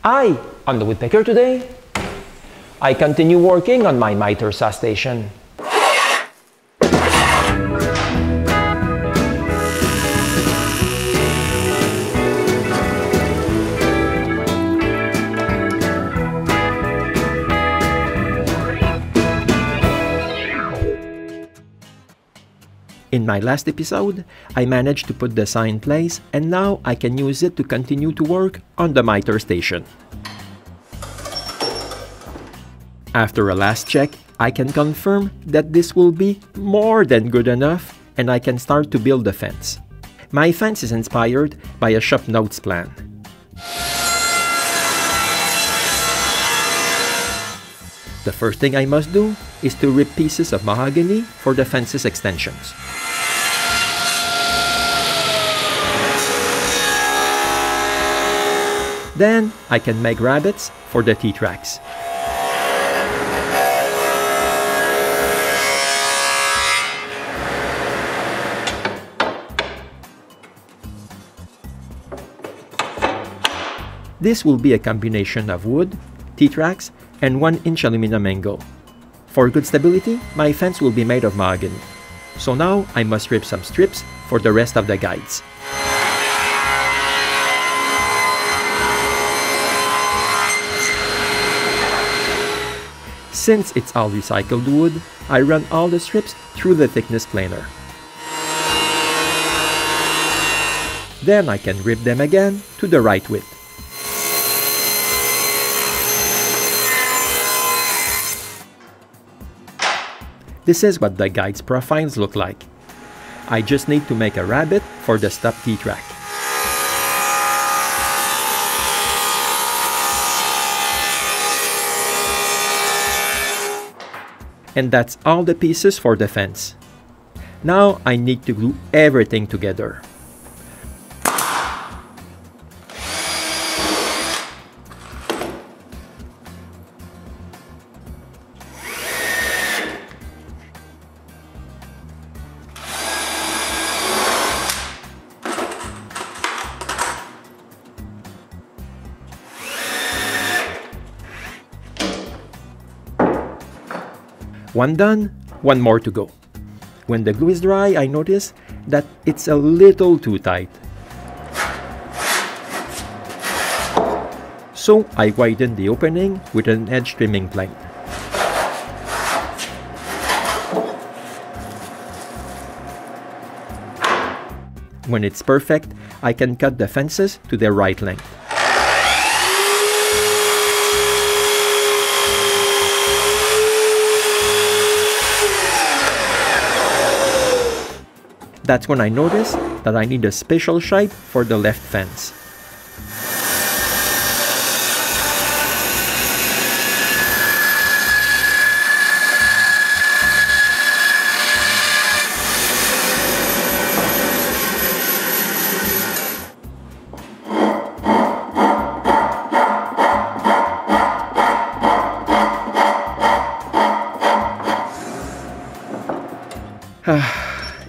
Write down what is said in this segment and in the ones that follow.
Hi, on the Woodpecker today. I continue working on my mitre saw station. In my last episode, I managed to put the saw in place, and now I can use it to continue to work on the mitre station. After a last check, I can confirm that this will be more than good enough, and I can start to build the fence. My fence is inspired by a shop notes plan. The first thing I must do is to rip pieces of mahogany for the fence's extensions. Then I can make rabbets for the T-tracks. This will be a combination of wood, T-tracks, and 1-inch aluminum angle. For good stability, my fence will be made of mahogany. So now I must rip some strips for the rest of the guides. Since it's all recycled wood, I run all the strips through the thickness planer. Then I can rip them again to the right width. This is what the guide's profiles look like. I just need to make a rabbet for the stop T-track. And that's all the pieces for the fence. Now I need to glue everything together. One done, one more to go. When the glue is dry, I notice that it's a little too tight. So I widen the opening with an edge trimming plane. When it's perfect, I can cut the fences to the right length. That's when I notice that I need a special shape for the left fence.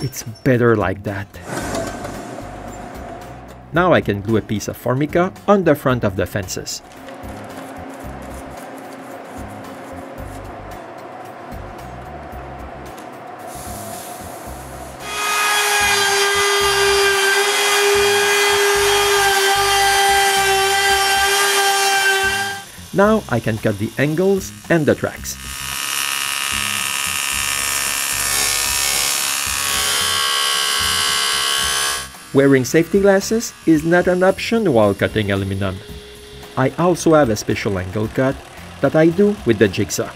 It's better like that. Now I can glue a piece of formica on the front of the fences. Now I can cut the angles and the tracks. Wearing safety glasses is not an option while cutting aluminum. I also have a special angle cut that I do with the jigsaw.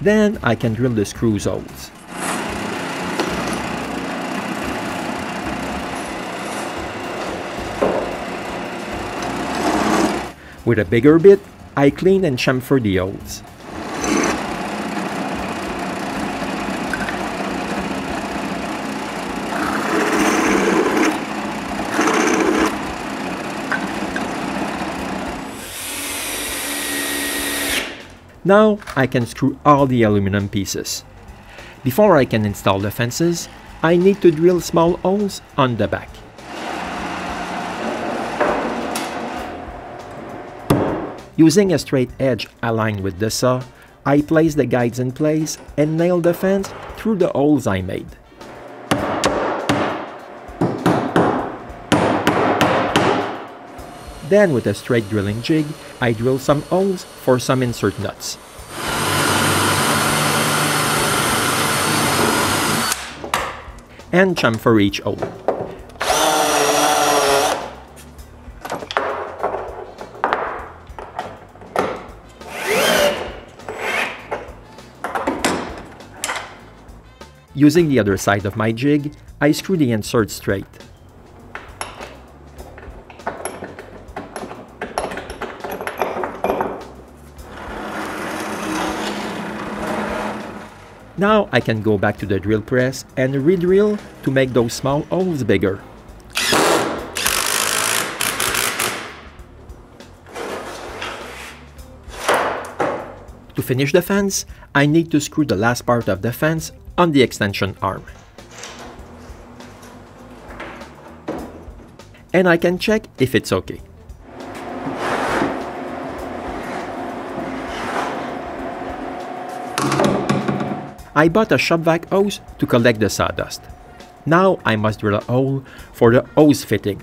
Then I can drill the screw holes. With a bigger bit, I clean and chamfer the holes. Now I can screw all the aluminum pieces. Before I can install the fences, I need to drill small holes on the back. Using a straight edge aligned with the saw, I place the guides in place and nail the fence through the holes I made. Then with a straight drilling jig, I drill some holes for some insert nuts. And chamfer each hole. Using the other side of my jig, I screw the insert straight. Now I can go back to the drill press and re-drill to make those small holes bigger. To finish the fence, I need to screw the last part of the fence on the extension arm. And I can check if it's okay. I bought a shop vac hose to collect the sawdust. Now I must drill a hole for the hose fitting.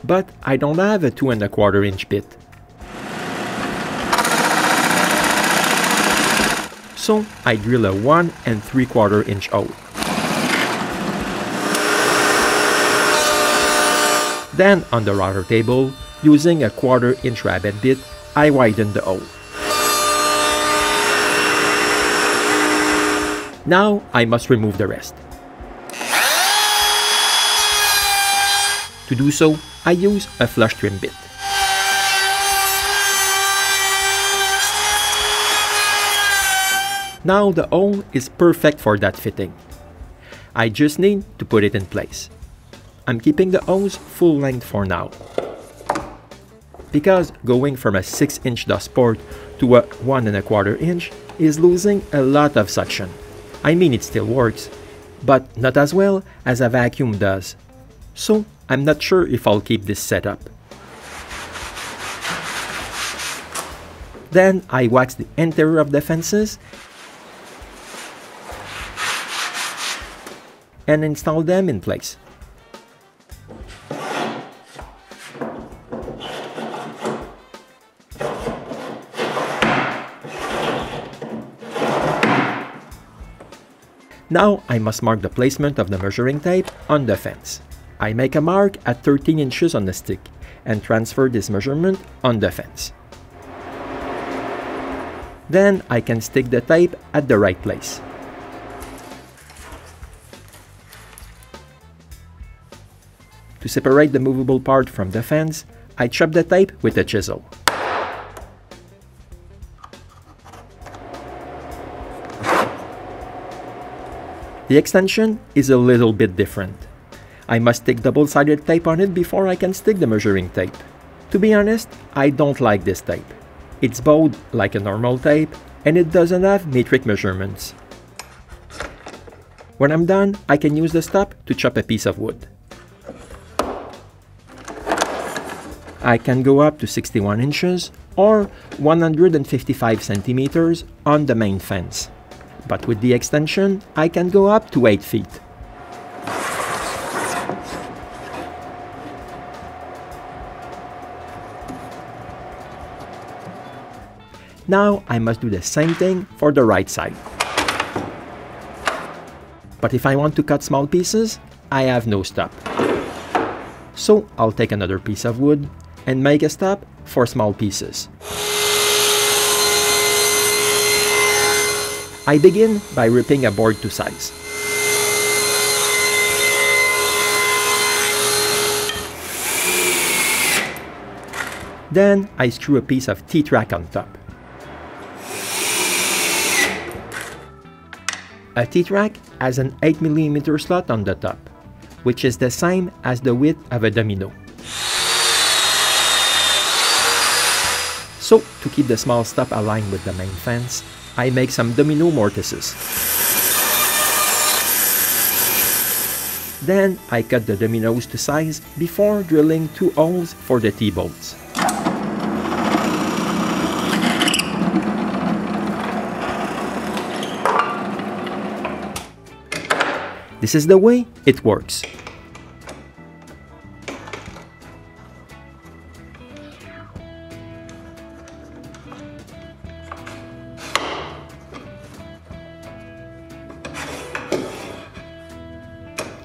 But I don't have a 2 1/4 inch bit. So I drill a 1 3/4 inch hole. Then on the router table, using a 1/4 inch rabbet bit, I widen the hole. Now I must remove the rest. To do so, I use a flush trim bit. Now the hole is perfect for that fitting. I just need to put it in place. I'm keeping the hose full length for now. Because going from a 6-inch dust port to a 1 1/4 inch is losing a lot of suction. I mean, it still works, but not as well as a vacuum does. So I'm not sure if I'll keep this setup. Then I wax the interior of the fences and install them in place. Now I must mark the placement of the measuring tape on the fence. I make a mark at 13 inches on the stick and transfer this measurement on the fence. Then I can stick the tape at the right place. To separate the movable part from the fence, I chop the tape with a chisel. The extension is a little bit different. I must stick double-sided tape on it before I can stick the measuring tape. To be honest, I don't like this tape. It's bowed like a normal tape and it doesn't have metric measurements. When I'm done, I can use the stop to chop a piece of wood. I can go up to 61 inches or 155 centimeters on the main fence. But with the extension, I can go up to 8 feet. Now I must do the same thing for the right side. But if I want to cut small pieces, I have no stop. So I'll take another piece of wood and make a stop for small pieces. I begin by ripping a board to size. Then I screw a piece of T-track on top. A T-track has an 8mm slot on the top, which is the same as the width of a domino. So So, to keep the small stop aligned with the main fence, I make some domino mortises. Then, I cut the dominoes to size before drilling 2 holes for the T-bolts. This is the way it works.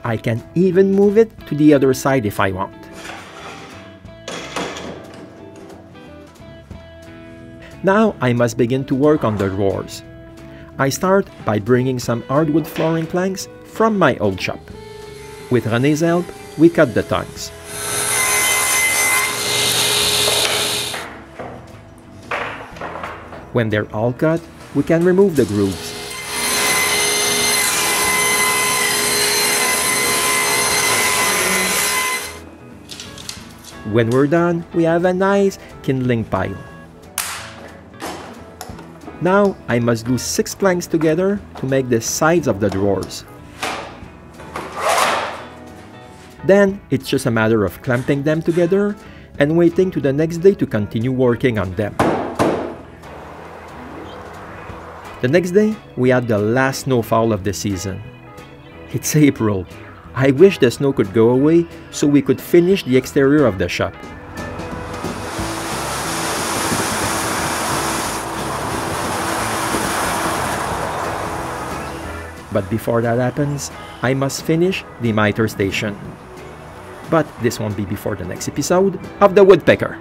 I can even move it to the other side if I want. Now I must begin to work on the drawers. I start by bringing some hardwood flooring planks from my old shop. With René's help, we cut the tongues. When they're all cut, we can remove the grooves. When we're done, we have a nice kindling pile. Now, I must glue 6 planks together to make the sides of the drawers. Then, it's just a matter of clamping them together and waiting to the next day to continue working on them. The next day, we had the last snowfall of the season. It's April. I wish the snow could go away so we could finish the exterior of the shop. But before that happens, I must finish the mitre station. But this won't be before the next episode of the Woodpecker.